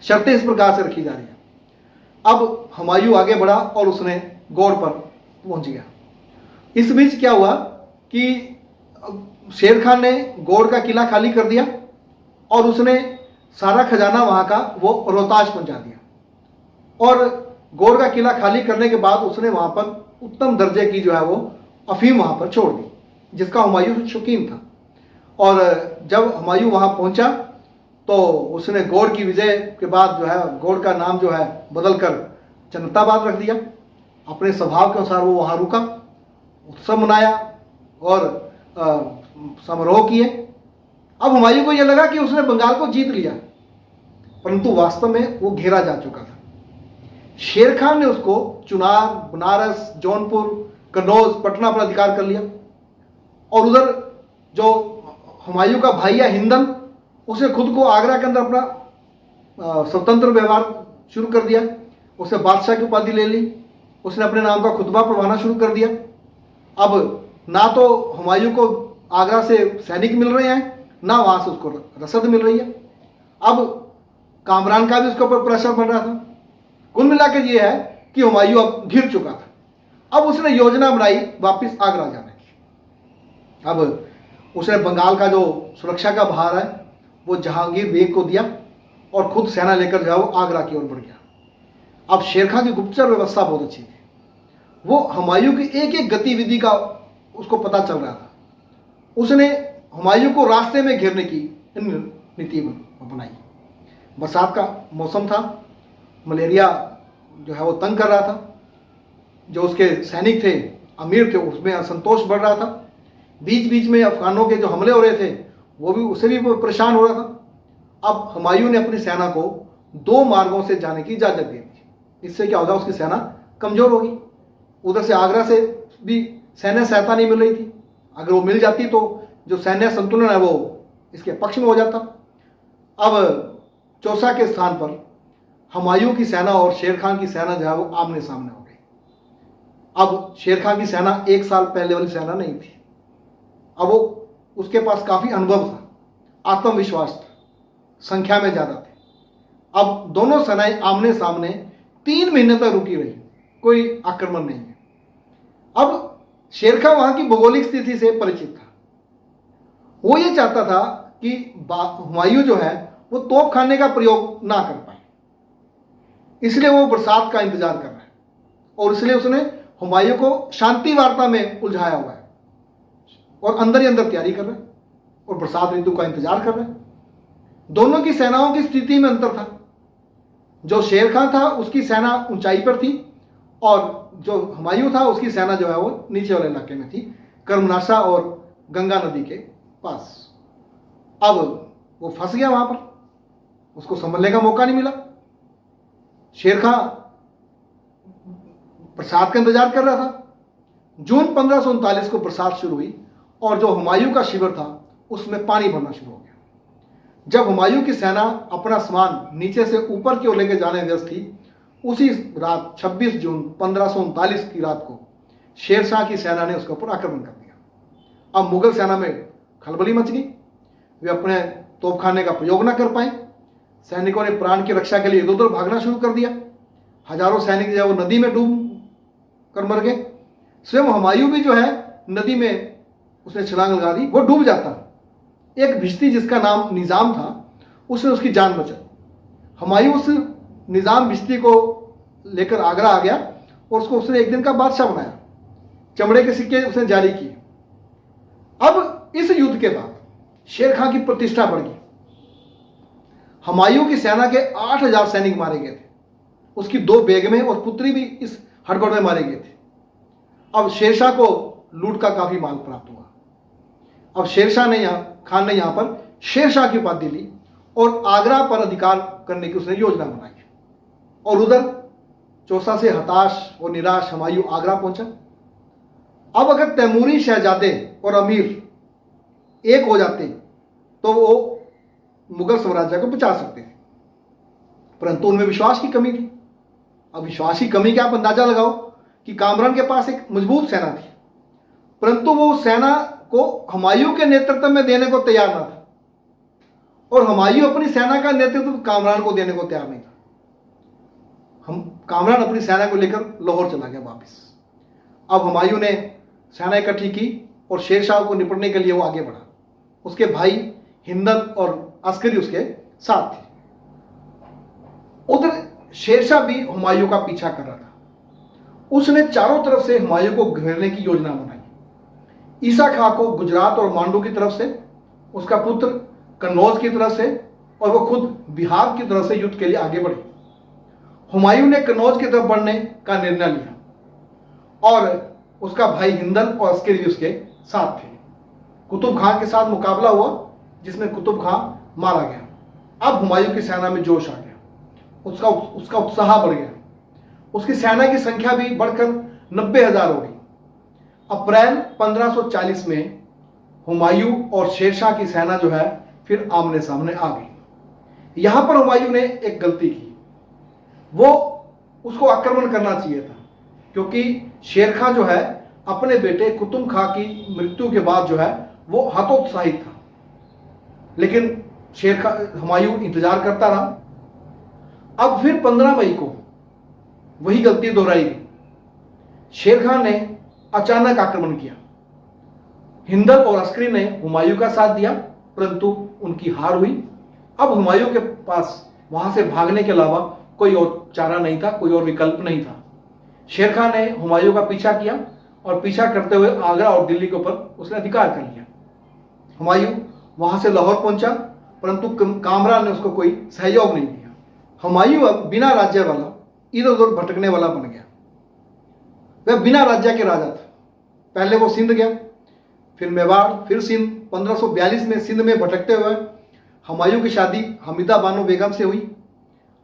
शर्तें इस प्रकार से रखी जा रही है। अब हुमायूं आगे बढ़ा और उसने गौड़ पर पहुंच गया। इस बीच क्या हुआ कि शेर खान ने गौड़ का किला खाली कर दिया और उसने सारा खजाना वहां का वो रोहतास पहुंचा दिया। और गौड़ का किला खाली करने के बाद उसने वहां पर उत्तम दर्जे की जो है वो अफीम वहां पर छोड़ दी, जिसका हुमायूं शौकीन था। और जब हुमायूं वहां पहुंचा तो उसने गौड़ की विजय के बाद जो है गौड़ का नाम जो है बदलकर जनताबाद रख दिया। अपने स्वभाव के अनुसार वो वहां रुका, उत्सव मनाया और समारोह किए। अब हुमायूं को यह लगा कि उसने बंगाल को जीत लिया, परंतु वास्तव में वो घेरा जा चुका था। शेर खान ने उसको चुनार, बनारस, जौनपुर, कन्नौज, पटना पर अधिकार कर लिया। और उधर जो हुमायूं का भाई है हिंदन, उसने खुद को आगरा के अंदर अपना स्वतंत्र व्यवहार शुरू कर दिया। उसने बादशाह की उपाधि ले ली, उसने अपने नाम का खुतबा पढ़वाना शुरू कर दिया। अब ना तो हुमायूं को आगरा से सैनिक मिल रहे हैं, ना वहां से उसको रसद मिल रही है। अब कामरान का भी उसके ऊपर प्रेशर बढ़ रहा था। कुल मिलाकर यह है कि हुमायूं अब घिर चुका था। अब उसने योजना बनाई वापस आगरा जाने की। अब उसने बंगाल का जो सुरक्षा का भार है वो जहांगीर बेग को दिया और खुद सेना लेकर जो है वो आगरा की ओर बढ़ गया। अब शेर खान की गुप्तचर व्यवस्था बहुत अच्छी थी। वो हुमायूं की एक एक गतिविधि का उसको पता चल रहा था। उसने हुमायूं को रास्ते में घेरने की नीति बनाई। बरसात का मौसम था, मलेरिया जो है वो तंग कर रहा था। जो उसके सैनिक थे, अमीर थे, उसमें असंतोष बढ़ रहा था। बीच बीच में अफगानों के जो हमले हो रहे थे वो भी उससे भी परेशान हो रहा था। अब हुमायूं ने अपनी सेना को 2 मार्गों से जाने की इजाजत दे दी। इससे क्या होगा, उसकी सेना कमजोर होगी। उधर से आगरा से भी सैन्य सहायता नहीं मिल रही थी। अगर वो मिल जाती तो जो सैन्य संतुलन है वो इसके पक्ष में हो जाता। अब चौसा के स्थान पर हुमायूं की सेना और शेर खान की सेना जो है वो आमने सामने हो गई। अब शेर खान की सेना 1 साल पहले वाली सेना नहीं थी। अब वो उसके पास काफी अनुभव था, आत्मविश्वास था, संख्या में ज्यादा थे। अब दोनों सेनाएं आमने सामने 3 महीने तक रुकी रही, कोई आक्रमण नहीं है। अब शेर खान वहां की भौगोलिक स्थिति से परिचित था। वो ये चाहता था कि हुमायूं जो है वो तोपखाने का प्रयोग ना कर पाए, इसलिए वो बरसात का इंतजार कर रहा है। और इसलिए उसने हुमायूं को शांति वार्ता में उलझाया हुआ है और अंदर ही अंदर तैयारी कर रहा है और बरसात ऋतु का इंतजार कर रहा है। दोनों की सेनाओं की स्थिति में अंतर था। जो शेर खान था उसकी सेना ऊंचाई पर थी और जो हुमायूं था उसकी सेना जो है वो नीचे वाले इलाके में थी, कर्मनाशा और गंगा नदी के पास। अब वो फंस गया वहां पर, उसको संभलने का मौका नहीं मिला। शेर खान बरसात का इंतजार कर रहा था। जून 1539 को बरसात शुरू हुई और जो हुमायूं का शिविर था उसमें पानी भरना शुरू हो गया। जब हुमायूं की सेना अपना सामान नीचे से ऊपर की ओर लेकर जाने में व्यस्त थी, उसी रात 26 जून 1539 की रात को शेर शाह की सेना ने उसके ऊपर आक्रमण कर दिया। अब मुगल सेना में खलबली मच गई। वे अपने तोपखाने का प्रयोग न कर पाए। सैनिकों ने प्राण की रक्षा के लिए इधर उधर भागना शुरू कर दिया। हजारों सैनिक जो है वो नदी में डूब कर मर गए। स्वयं हुमायूं भी जो है नदी में उसने छलांग लगा दी, वो डूब जाता। एक भिश्ती जिसका नाम निजाम था उसने उसकी जान बचाई। हुमायूं उस निजाम भिश्ती को लेकर आगरा आ गया और उसको उसने एक दिन का बादशाह बनाया। चमड़े के सिक्के उसने जारी किए। अब इस युद्ध के बाद शेर खान की प्रतिष्ठा बढ़ गई। हुमायूं की सेना के 8000 सैनिक मारे गए थे। उसकी 2 बेगमें और पुत्री भी इस हड़बड़ में मारे गए थे। अब शेरशाह को लूट का काफी माल प्राप्त हुआ। अब शेरशाह ने खान ने यहां पर शेरशाह की उपाधि ली और आगरा पर अधिकार करने की उसने योजना बनाई। और उधर चौसा से हताश और निराश हुमायूं आगरा पहुंचा। अब अगर तैमूरी शहजादे और अमीर एक हो जाते तो वो मुगल साम्राज्य को बचा सकते थे, परंतु उनमें विश्वास की कमी थी। अब विश्वास की कमी का आप अंदाजा लगाओ कि कामरान के पास एक मजबूत सेना थी, परंतु वो सेना को हुमायूं के नेतृत्व में देने को तैयार ना था, और हुमायूं अपनी सेना का नेतृत्व कामरान को देने को तैयार नहीं था। कामरान अपनी सेना को लेकर लाहौर चला गया वापस। अब हुमायूं ने सेना इकट्ठी की और शेरशाह को निपटने के लिए वो आगे बढ़ा। उसके भाई हिंदल और अस्करी उसके साथ थे। उधर शेरशाह भी हुमायूं का पीछा कर रहा था। उसने चारों तरफ से हुमायूं को घेरने की योजना बनाई। ईसा खां को गुजरात और मांडू की तरफ से, उसका पुत्र कन्नौज की तरफ से, और वो खुद बिहार की तरफ से युद्ध के लिए आगे बढ़े। हुमायूं ने कन्नौज की तरफ बढ़ने का निर्णय लिया और उसका भाई हिंदल और अस्करी भी उसके साथ थे। कुतुब खां के साथ मुकाबला हुआ, जिसमें कुतुब खां मारा गया। अब हुमायूं की सेना में जोश आ गया, उसका उत्साह बढ़ गया। उसकी सेना की संख्या भी बढ़कर 90,000 हो गई। अप्रैल 1540 में हुमायूं और शेरशाह की सेना जो है फिर आमने सामने आ गई। यहां पर हुमायूं ने एक गलती की। वो उसको आक्रमण करना चाहिए था, क्योंकि शेर खां जो है अपने बेटे कुतुब खां की मृत्यु के बाद जो है वो हतोत्साहित था। लेकिन शेर खां हुमायूं इंतजार करता रहा। अब फिर 15 मई को वही गलती दोहराई गई। शेर खां ने अचानक आक्रमण किया। हिंदल और अस्करी ने हुमायूं का साथ दिया, परंतु उनकी हार हुई। अब हुमायूं के पास वहां से भागने के अलावा कोई और चारा नहीं था, कोई और विकल्प नहीं था। शेर खां ने हुमायूं का पीछा किया और पीछा करते हुए आगरा और दिल्ली के ऊपर उसने अधिकार कर लिया। हुमायूं वहां से लाहौर पहुंचा, परंतु कामरान ने उसको कोई सहयोग नहीं दिया। हुमायूं अब बिना राज्य वाला, इधर उधर भटकने वाला बन गया। वह बिना राज्य के राजा था। पहले वो सिंध गया, फिर मेवाड़, फिर सिंध। 1542 में सिंध में भटकते हुए हुमायूं की शादी हमीदा बानो बेगम से हुई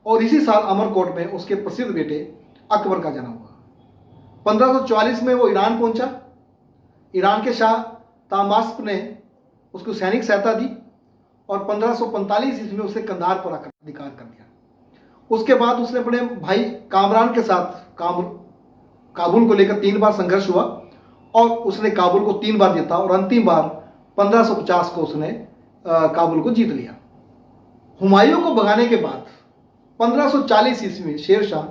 और इसी साल अमरकोट में उसके प्रसिद्ध बेटे अकबर का जन्म हुआ। 1544 में वो ईरान पहुंचा। ईरान के शाह तामास्प ने उसको सैनिक सहायता दी और 1545 ईस्वी में उसे कंधार पर अधिकार कर दिया। उसके बाद उसने अपने भाई कामरान के साथ काबुल को लेकर 3 बार संघर्ष हुआ और उसने काबुल को 3 बार जीता और अंतिम बार 1550 को उसने काबुल को जीत लिया। हुमायूं को भगाने के बाद 1540 ईस्वी में शेरशाह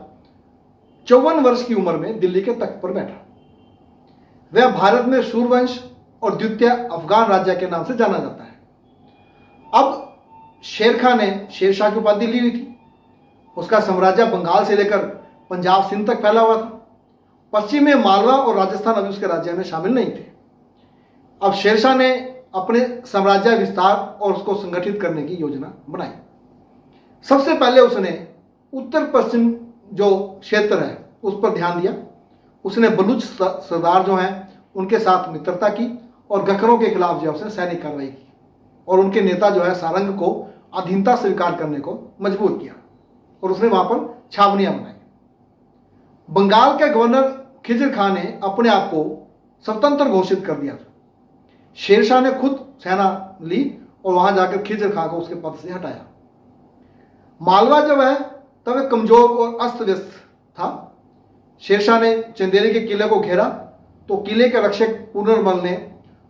54 वर्ष की उम्र में दिल्ली के तख्त पर बैठा। वह भारत में सूर्यवंश और द्वितीय अफगान राज्य के नाम से जाना जाता है। अब शेर खां ने शेरशाह की उपाधि ली हुई थी। उसका साम्राज्य बंगाल से लेकर पंजाब सिंध तक फैला हुआ था। पश्चिम में मालवा और राजस्थान अभी उसके राज्य में शामिल नहीं थे। अब शेरशाह ने अपने साम्राज्य विस्तार और उसको संगठित करने की योजना बनाई। सबसे पहले उसने उत्तर पश्चिम जो क्षेत्र है उस पर ध्यान दिया। उसने बलूच सरदार जो हैं उनके साथ मित्रता की और गखरों के खिलाफ जो है उसने सैनिक कार्रवाई की और उनके नेता जो है सारंग को अधीनता स्वीकार करने को मजबूर किया और उसने वहां पर छावनियां बनाई। बंगाल के गवर्नर खिजर खां ने अपने आप को स्वतंत्र घोषित कर दिया था। शेरशाह ने खुद सेना ली और वहां जाकर खिजर खां को उसके पद से हटाया। मालवा जब है तब वह कमजोर और अस्त व्यस्त था। शेरशाह ने चंदेरी के किले को घेरा तो किले के रक्षक पुनर्बल ने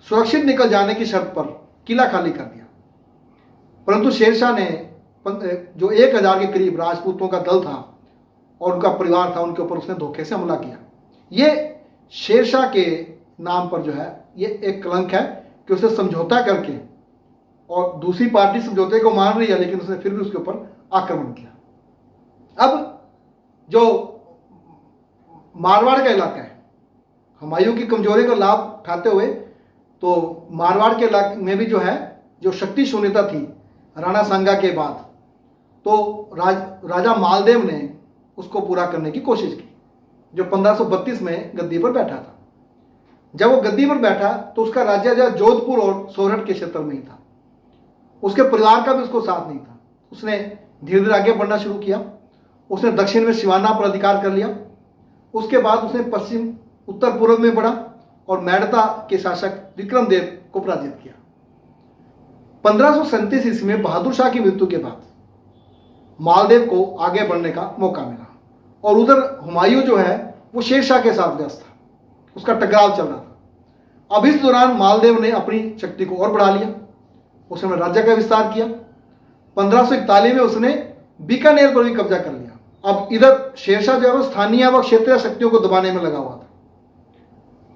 सुरक्षित निकल जाने की शर्त पर किला खाली कर दिया, परंतु शेरशाह ने जो 1000 के करीब राजपूतों का दल था और उनका परिवार था उनके ऊपर उसने धोखे से हमला किया। ये शेरशाह के नाम पर जो है ये एक कलंक है कि उसने समझौता करके और दूसरी पार्टी समझौते को मान रही है लेकिन उसने फिर भी उसके ऊपर आक्रमण किया। अब जो मारवाड़ का इलाका है, हुमायूं की कमजोरी का लाभ उठाते हुए तो मारवाड़ के इलाके में भी जो है जो शक्ति शून्यता थी राणा सांगा के बाद, तो राजा मालदेव ने उसको पूरा करने की कोशिश की, जो 1532 में गद्दी पर बैठा था। जब वो गद्दी पर बैठा तो उसका राज्य जो जोधपुर और सोरठ के क्षेत्र में ही था। उसके परिवार का भी उसको साथ नहीं था। उसने धीरे धीरे आगे बढ़ना शुरू किया। उसने दक्षिण में सिवाना पर अधिकार कर लिया। उसके बाद उसने पश्चिम उत्तर पूर्व में बढ़ा और मेड़ता के शासक विक्रमदेव को पराजित किया। 1537 ईस्वी में बहादुर शाह की मृत्यु के बाद मालदेव को आगे बढ़ने का मौका मिला। और उधर हुमायूं जो है वो शेरशाह के साथ व्यस्त था, उसका टकराव चल रहा था। अब इस दौरान मालदेव ने अपनी शक्ति को और बढ़ा लिया, उसने राज्य का विस्तार किया। 1541 में उसने बीकानेर पर भी कब्जा कर लिया। अब इधर शेरशाह जो है वो स्थानीय व क्षेत्रीय शक्तियों को दबाने में लगा हुआ था।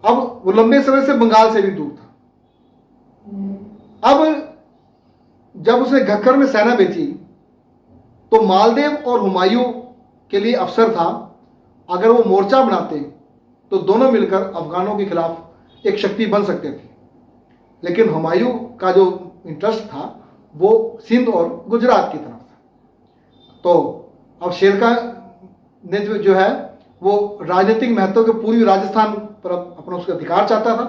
अब वो लंबे समय से बंगाल से भी दूर था। अब जब उसने घक्कर में सेना बेची तो मालदेव और हुमायूं के लिए अवसर था, अगर वो मोर्चा बनाते तो दोनों मिलकर अफगानों के खिलाफ एक शक्ति बन सकते थे। लेकिन हुमायूं का जो इंटरेस्ट था वो सिंध और गुजरात की तरफ था। तो अब शेरशाह ने जो है वो राजनीतिक महत्व के पूर्वी राजस्थान पर अपना उसका अधिकार चाहता था।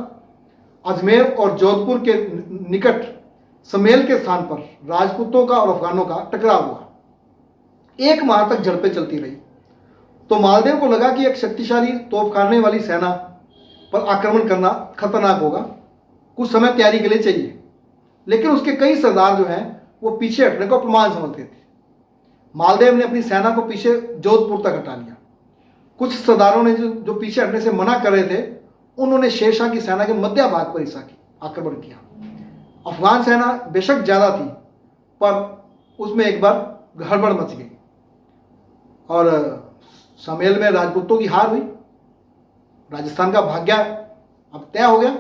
अजमेर और जोधपुर के निकट समेल के स्थान पर राजपूतों का और अफगानों का टकराव हुआ। 1 माह तक झड़पें चलती रही। तो मालदेव को लगा कि एक शक्तिशाली तोपखाने वाली सेना पर आक्रमण करना खतरनाक होगा, कुछ समय तैयारी के लिए चाहिए। लेकिन उसके कई सरदार जो हैं वो पीछे हटने को प्रमाण समझते थे। मालदेव ने अपनी सेना को पीछे जोधपुर तक हटा लिया। कुछ सरदारों ने जो पीछे हटने से मना कर रहे थे, उन्होंने शेरशाह की सेना के मध्य भाग पर आक्रमण किया। अफगान सेना बेशक ज्यादा थी, पर उसमें एक बार गड़बड़ मच गई और समेल में राजपूतों की हार हुई। राजस्थान का भाग्य अब तय हो गया।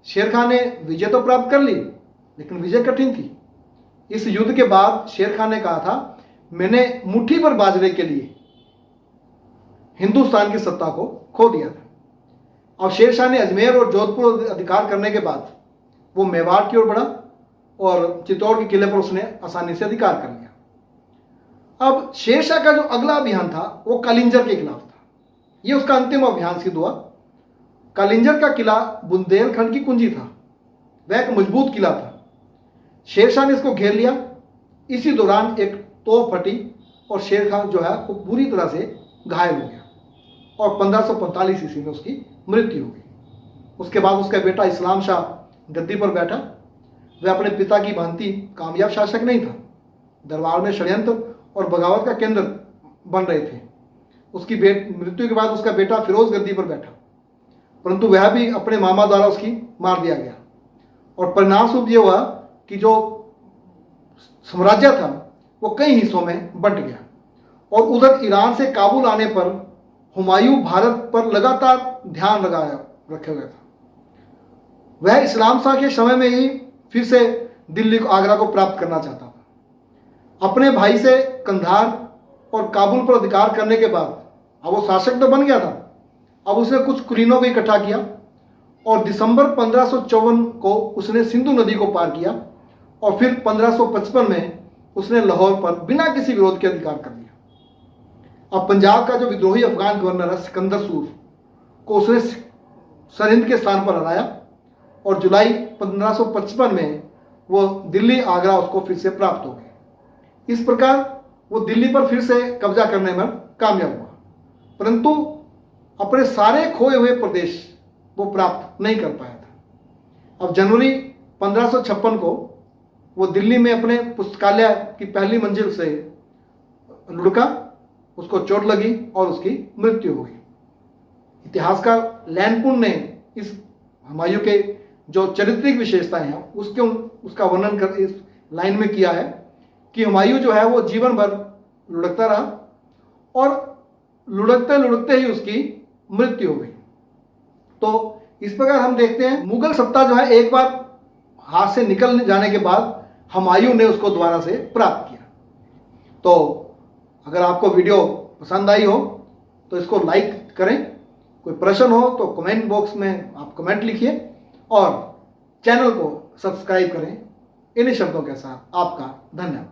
शेर खान ने विजय तो प्राप्त कर ली, लेकिन विजय कठिन थी। इस युद्ध के बाद शेर खान ने कहा था, मैंने मुट्ठी पर बाजरे के लिए हिंदुस्तान की सत्ता को खो दिया था। अब शेरशाह ने अजमेर और जोधपुर अधिकार करने के बाद वो मेवाड़ की ओर बढ़ा और चित्तौड़ के किले पर उसने आसानी से अधिकार कर लिया। अब शेरशाह का जो अगला अभियान था वो कालिंजर के खिलाफ था। ये उसका अंतिम अभियान सिद्ध हुआ। कालिंजर का किला बुंदेलखंड की कुंजी था, वह एक मजबूत किला था। शेरशाह ने इसको घेर लिया। इसी दौरान एक तोप फटी और शेर खान जो है वो पूरी तरह से घायल हो गया और 1545 ईस्वी में उसकी मृत्यु हो गई। उसके बाद उसका बेटा इस्लाम शाह गद्दी पर बैठा। वह अपने पिता की भांति कामयाब शासक नहीं था। दरबार में षड्यंत्र और बगावत का केंद्र बन रहे थे। उसकी मृत्यु के बाद उसका बेटा फिरोज गद्दी पर बैठा, परंतु वह भी अपने मामा द्वारा उसकी मार दिया गया। और परिणाम स्वरूप यह हुआ कि जो साम्राज्य था वो कई हिस्सों में बंट गया। और उधर ईरान से काबुल आने पर हुमायूं भारत पर लगातार ध्यान रखे हुए था। वह इस्लाम शाह के समय में ही फिर से दिल्ली को, आगरा को प्राप्त करना चाहता था। अपने भाई से कंधार और काबुल पर अधिकार करने के बाद अब वो शासक तो बन गया था। अब उसने कुछ कुलीनों को इकट्ठा किया और दिसंबर 1554 को उसने सिंधु नदी को पार किया और फिर 1555 में उसने लाहौर पर बिना किसी विरोध के अधिकार कर लिया। अब पंजाब का जो विद्रोही अफगान गवर्नर है सिकंदर सूर को उसने सरहिंद के स्थान पर हराया और जुलाई 1555 में वो दिल्ली आगरा उसको फिर से प्राप्त हो गए। इस प्रकार वो दिल्ली पर फिर से कब्जा करने में कामयाब हुआ, परंतु अपने सारे खोए हुए प्रदेश वो प्राप्त नहीं कर पाया था। अब जनवरी 1556 को वो दिल्ली में अपने पुस्तकालय की पहली मंजिल से लुढ़का, उसको चोट लगी और उसकी मृत्यु हो गई। इतिहासकार लैनपुन ने इस हुमायूं के जो चारित्रिक विशेषताएं हैं उसका वर्णन कर इस लाइन में किया है कि हुमायूं जो है वो जीवन भर लुढ़कता रहा और लुढ़कते लुढ़कते ही उसकी मृत्यु हो गई। तो इस प्रकार हम देखते हैं मुगल सत्ता जो है एक बार हाथ से निकल जाने के बाद हुमायूं ने उसको दोबारा से प्राप्त किया। तो अगर आपको वीडियो पसंद आई हो तो इसको लाइक करें, कोई प्रश्न हो तो कमेंट बॉक्स में आप कमेंट लिखिए और चैनल को सब्सक्राइब करें। इन्हीं शब्दों के साथ आपका धन्यवाद।